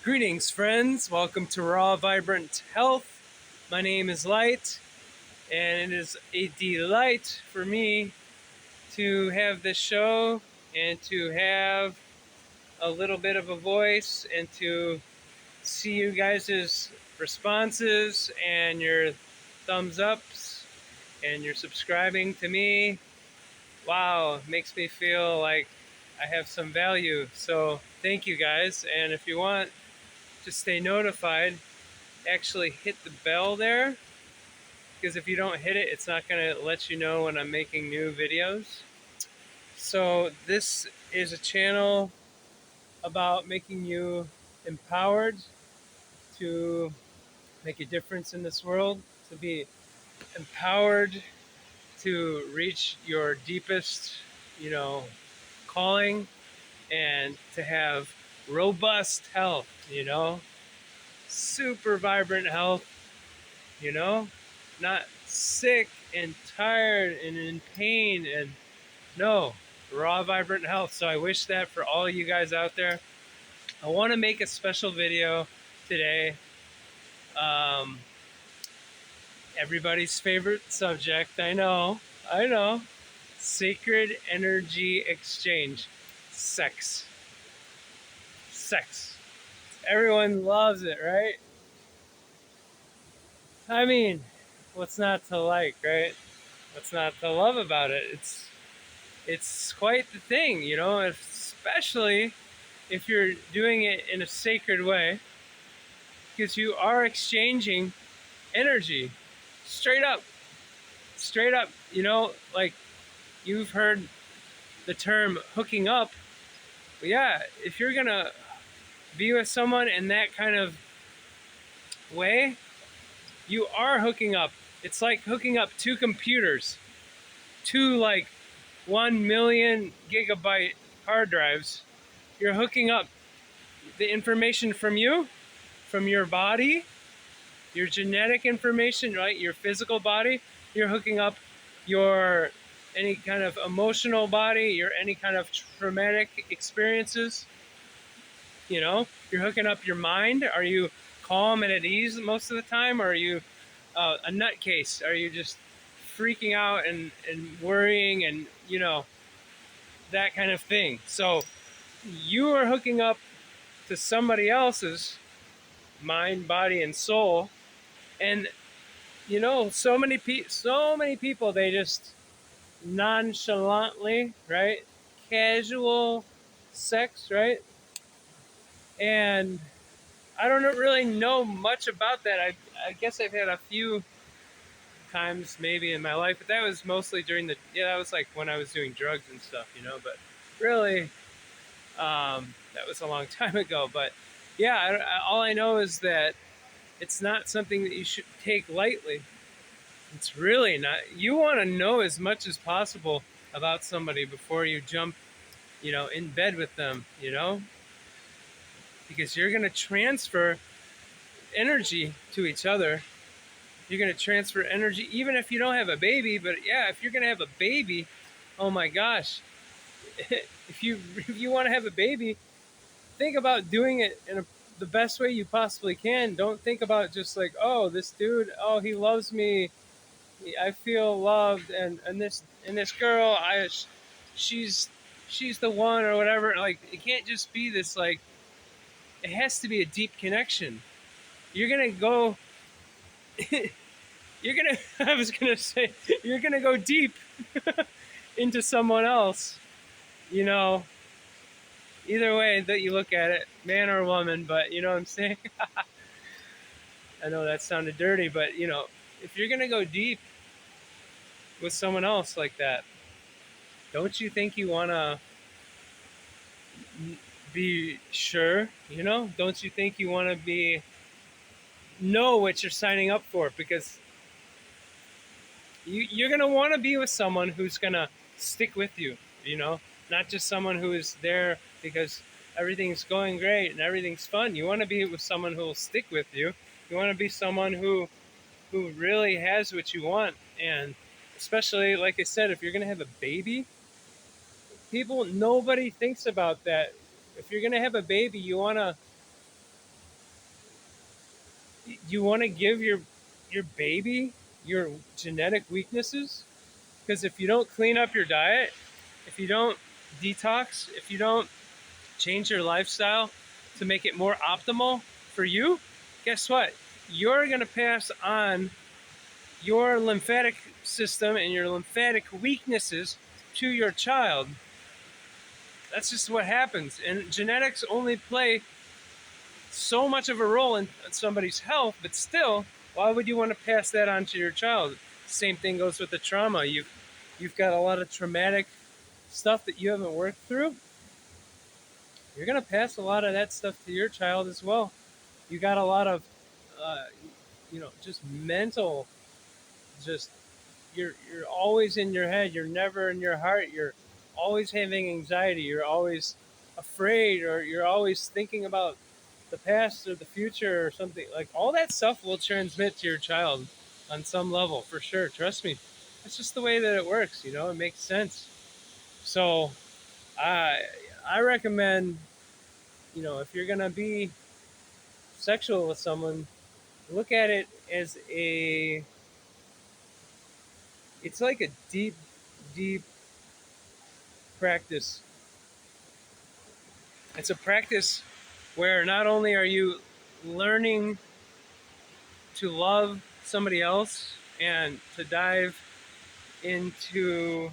Greetings, friends. Welcome to Raw Vibrant Health. My name is Light, and it is a delight for me to have this show and to have a little bit of a voice and to see you guys' responses and your thumbs ups and your subscribing to me. Wow, it makes me feel like I have some value. So thank you guys. And if you want to stay notified, actually hit the bell there, because if you don't hit it, it's not going to let you know when I'm making new videos. So this is a channel about making you empowered to make a difference in this world, to be empowered to reach your deepest, calling, and to have robust health, super vibrant health, not sick and tired and in pain, and no, raw, vibrant health. So I wish that for all you guys out there. I want to make a special video today. Um, Everybody's favorite subject, I know, sacred energy exchange, sex. Everyone loves it, right? I mean, what's not to like, right? What's not to love about it? It's quite the thing, especially if you're doing it in a sacred way, because you are exchanging energy straight up, like you've heard the term hooking up. But yeah, if you're gonna be with someone in that kind of way, you are hooking up. It's like hooking up two computers, two like 1 million gigabyte hard drives. You're hooking up the information from you, from your body, your genetic information, right? Your physical body. You're hooking up your any kind of emotional body, your any kind of traumatic experiences. You're hooking up your mind. Are you calm and at ease most of the time, or are you a nutcase? Are you just freaking out and worrying and that kind of thing? So you are hooking up to somebody else's mind, body, and soul, and so many people, they just nonchalantly, right, casual sex, right? And I don't really know much about that. I guess I've had a few times maybe in my life, but that was mostly during that was like when I was doing drugs and stuff, but really, that was a long time ago. But yeah, all I know is that it's not something that you should take lightly. It's really not. You want to know as much as possible about somebody before you jump, in bed with them, because you're going to transfer energy to each other. You're going to transfer energy even if you don't have a baby. But yeah, if you're going to have a baby, oh my gosh, if you want to have a baby, think about doing it in the best way you possibly can. Don't think about just like, oh, this dude, oh, he loves me, I feel loved, and this girl, she's the one, or whatever. Like, it can't just be this, like, it has to be a deep connection. You're gonna go I was gonna say, you're gonna go deep into someone else, either way that you look at it, man or woman. But you know what I'm saying? I know that sounded dirty, but if you're gonna go deep with someone else like that, don't you think you want to be sure? Don't you think you want to know what you're signing up for? Because you're going to want to be with someone who's going to stick with you, not just someone who is there because everything's going great and everything's fun. You want to be with someone who will stick with you. You want to be someone who really has what you want. And especially, like I said, if you're going to have a baby, nobody thinks about that. If you're going to have a baby, you want to You want to give your baby your genetic weaknesses, because if you don't clean up your diet, if you don't detox, if you don't change your lifestyle to make it more optimal for you, guess what? You're going to pass on your lymphatic system and your lymphatic weaknesses to your child. That's just what happens. And genetics only play so much of a role in somebody's health, but still, why would you want to pass that on to your child? Same thing goes with the trauma. You've got a lot of traumatic stuff that you haven't worked through. You're gonna pass a lot of that stuff to your child as well. You got a lot of, uh, just mental, just you're always in your head. You're never in your heart. You're always having anxiety. You're always afraid, or you're always thinking about the past or the future or something. Like, all that stuff will transmit to your child on some level, for sure. Trust me. That's just the way that it works. It makes sense. So I I recommend, if you're gonna be sexual with someone, look at it as it's like a deep, deep practice. It's a practice where not only are you learning to love somebody else and to dive into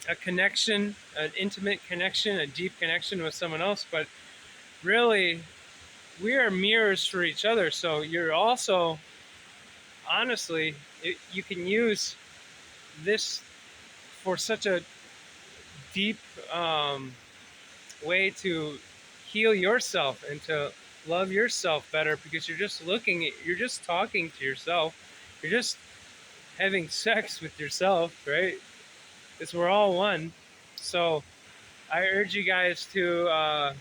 a connection, an intimate connection, a deep connection with someone else, but really, we are mirrors for each other. So you're also, honestly, you can use this for such a deep way to heal yourself and to love yourself better, because you're just talking to yourself. You're just having sex with yourself, right? Because we're all one. So I urge you guys to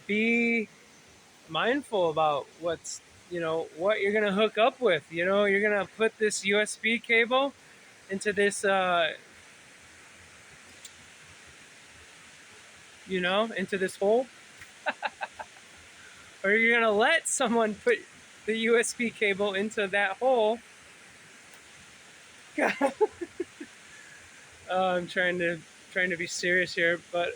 be mindful about what you're gonna hook up with. You're gonna put this USB cable into this, into this hole, or you're gonna let someone put the USB cable into that hole. I'm trying to be serious here, but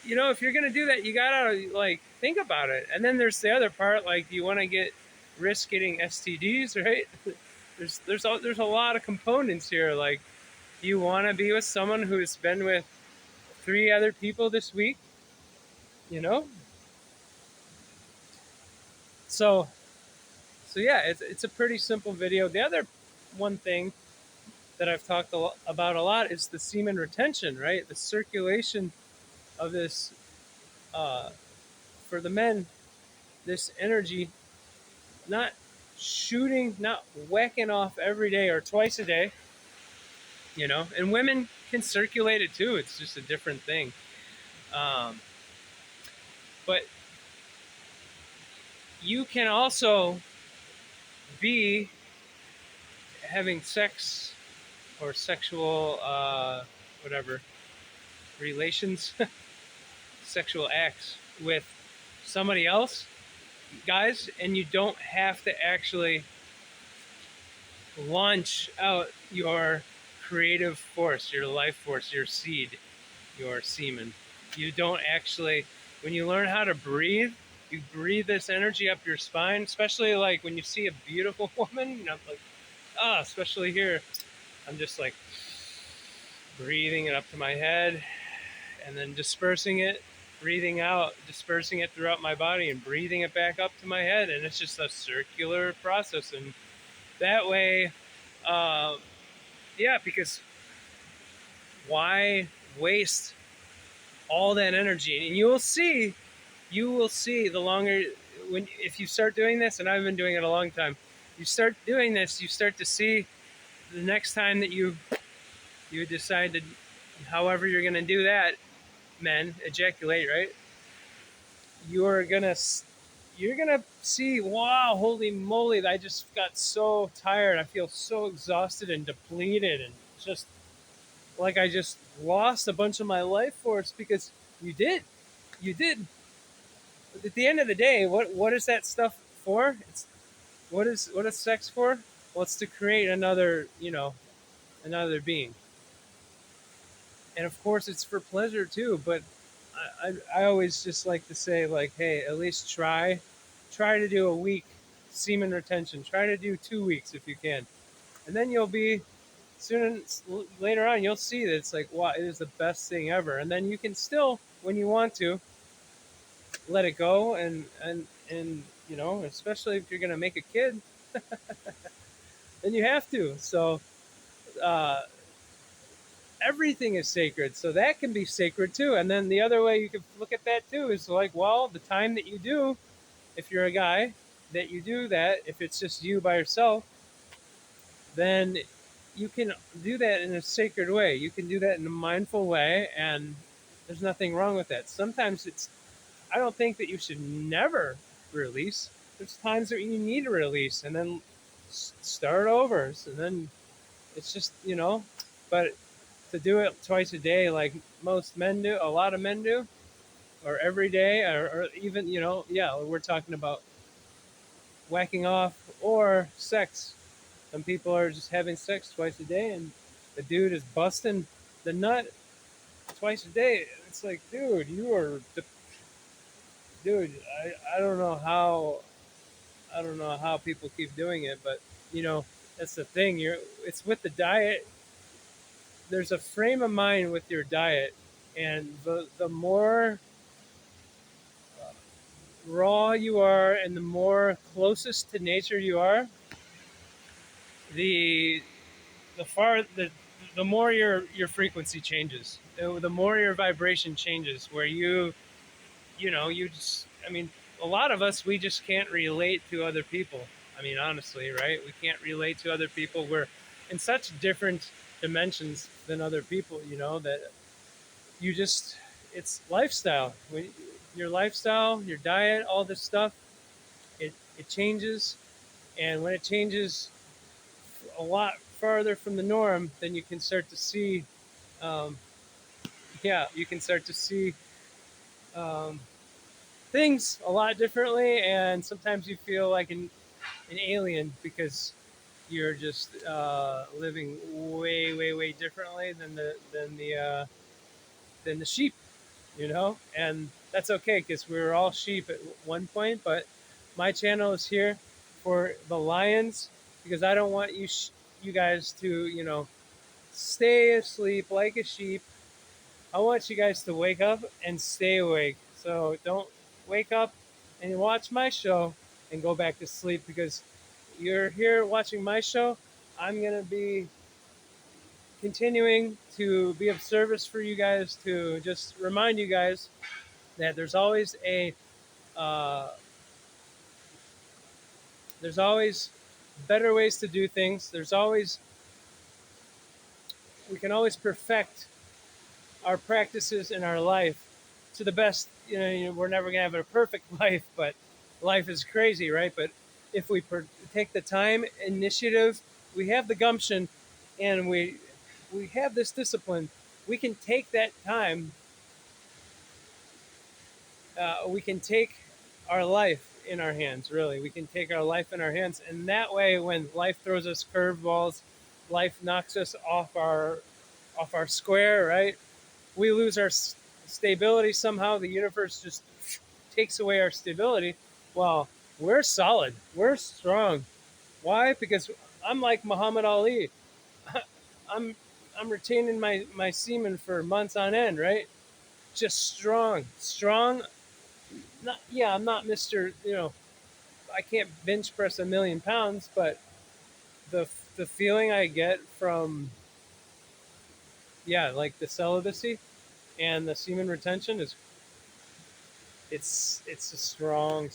if you're gonna do that, you gotta think about it. And then there's the other part, like, do you want to risk getting STDs, right? There's a lot of components here. Like, do you want to be with someone who's been with 3 other people this week? You know, so yeah, it's a pretty simple video. The other one thing that I've talked about a lot is the semen retention, right? The circulation of this, uh, for the men, this energy, not not whacking off every day or twice a day, and women can circulate it too. It's just a different thing. Um, but you can also be having sex or sexual, whatever, relations, sexual acts with somebody else, guys, and you don't have to actually launch out your creative force, your life force, your seed, your semen. You don't actually, when you learn how to breathe, you breathe this energy up your spine, especially like when you see a beautiful woman, like, especially here, I'm just like breathing it up to my head and then dispersing it, breathing out, dispersing it throughout my body and breathing it back up to my head. And it's just a circular process. And that way, yeah, because why waste all that energy? And you will see the longer, if you start doing this, and I've been doing it a long time, you start doing this, you start to see the next time that you decide to, however you're going to do that, men ejaculate, right? You're gonna see, wow, holy moly, I just got so tired. I feel so exhausted and depleted, and just like I just lost a bunch of my life force, because you did. But at the end of the day, what is that stuff for? It's what is sex for? Well, it's to create another, another being, and of course it's for pleasure too. But I always just like to say, like, hey, at least try to do a week semen retention. Try to do 2 weeks if you can, and then you'll be soon later on you'll see that it's like, wow, it is the best thing ever. And then you can still, when you want to, let it go, and especially if you're gonna make a kid, then you have to. So uh, everything is sacred, so that can be sacred too. And then the other way you can look at that too is like, well, the time that you do, if you're a guy, that you do that, if it's just you by yourself, then you can do that in a sacred way. You can do that in a mindful way, and there's nothing wrong with that. Sometimes I don't think that you should never release. There's times that you need to release and then start over. So then it's just, but to do it twice a day, like most men do, a lot of men do, or every day, or even, yeah, we're talking about whacking off or sex. Some people are just having sex twice a day, and the dude is busting the nut twice a day. It's like, dude, dude. I don't know how people keep doing it, but you know that's the thing. It's with the diet. There's a frame of mind with your diet, and the more raw you are, and the more closest to nature you are, the the more your frequency changes, the more your vibration changes. Where you just, I mean, a lot of us, we just can't relate to other people. I mean, honestly, right? We can't relate to other people. We're in such different dimensions than other people, that you just, it's lifestyle. Your lifestyle, your diet, all this stuff, it changes. And when it changes a lot farther from the norm, then you can start to see, um, yeah, you can start to see um, things a lot differently. And sometimes you feel like an alien because you're just living way, way, way differently than the sheep, and that's okay because we were all sheep at one point. But my channel is here for the lions because I don't want you guys to stay asleep like a sheep. I want you guys to wake up and stay awake. So don't wake up and watch my show and go back to sleep because you're here watching my show. I'm going to be continuing to be of service for you guys, to just remind you guys that uh, there's always better ways to do things. We can always perfect our practices in our life to the best. We're never gonna have a perfect life, but life is crazy, right? But if we take the time, initiative, we have the gumption, and we have this discipline, we can take that time. We can take our life in our hands. Really, we can take our life in our hands, and that way, when life throws us curveballs, life knocks us off our square, right? We lose our stability somehow. The universe just takes away our stability. Well, we're solid. We're strong. Why? Because I'm like Muhammad Ali. I'm I'm retaining my semen for months on end, right? Just strong. Not, yeah, I'm not Mister. I can't bench press 1,000,000 pounds, but the the feeling I get from, yeah, like the celibacy and the semen retention is, it's a strong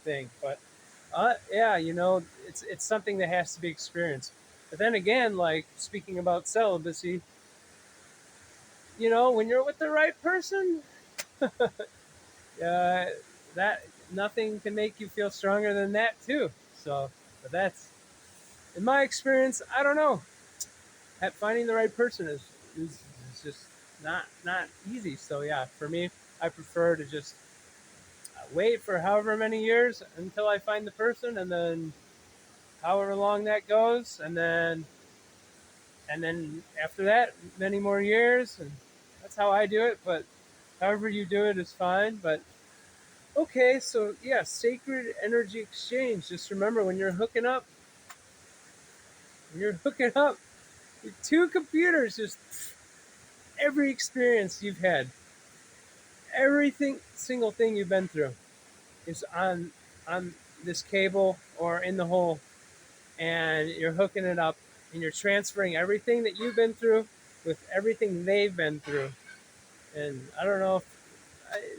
thing. But yeah, it's something that has to be experienced. But then again, like speaking about celibacy, when you're with the right person, uh, that nothing can make you feel stronger than that too. So, but that's, in my experience, I don't know. Finding the right person is just not easy. So yeah, for me, I prefer to just wait for however many years until I find the person, and then however long that goes, and then after that, many more years, and that's how I do it. But however you do it is fine. But okay, so yeah, sacred energy exchange. Just remember when you're hooking up with two computers, just every experience you've had, everything, single thing you've been through, is on this cable or in the hole, and you're hooking it up, and you're transferring everything that you've been through with everything they've been through. And I don't know if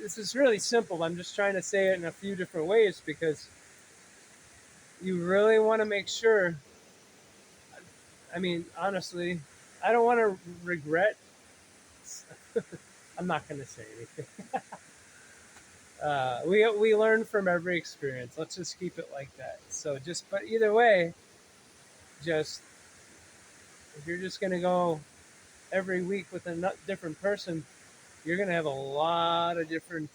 this is really simple. I'm just trying to say it in a few different ways because you really want to make sure. I mean, honestly, I don't want to regret. I'm not going to say anything. We learn from every experience. Let's just keep it like that. So just, but either way, just if you're just going to go every week with a different person, you're going to have a lot of different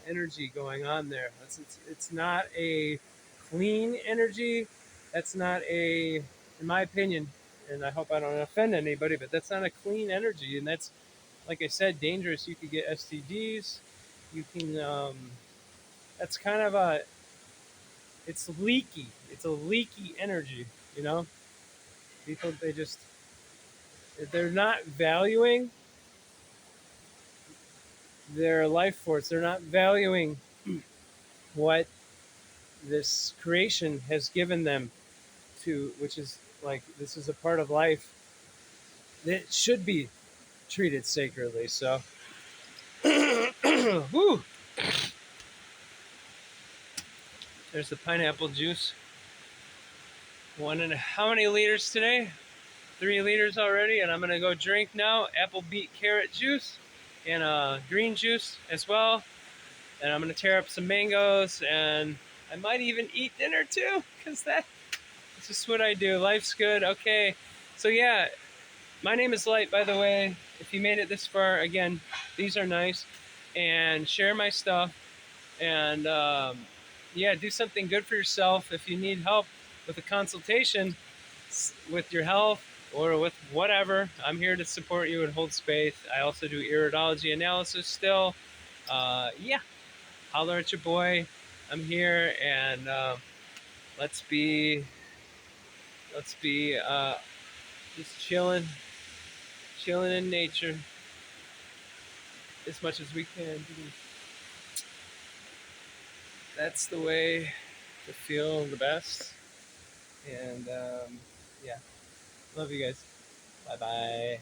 energy going on there. It's not a clean energy. That's not a, in my opinion, and I hope I don't offend anybody, but that's not a clean energy. And that's, like I said, dangerous. You could get STDs. You can, that's kind of a, it's leaky. It's a leaky energy, you know? People, they're not valuing their life force. They're not valuing what this creation has given them to, which is like, this is a part of life that should be treated sacredly. So, whew, there's the pineapple juice. How many liters today? 3 liters already, and I'm gonna go drink now. Apple beet carrot juice and green juice as well. And I'm gonna tear up some mangoes, and I might even eat dinner too, because that's just what I do. Life's good. Okay, so yeah, my name is Light, by the way. If you made it this far, again, these are nice. And share my stuff. And yeah, do something good for yourself. If you need help with a consultation with your health or with whatever, I'm here to support you and hold space. I also do iridology analysis still. Yeah, holler at your boy. I'm here, and let's be let's be just chilling in nature as much as we can. That's the way to feel the best. And yeah, love you guys. Bye bye.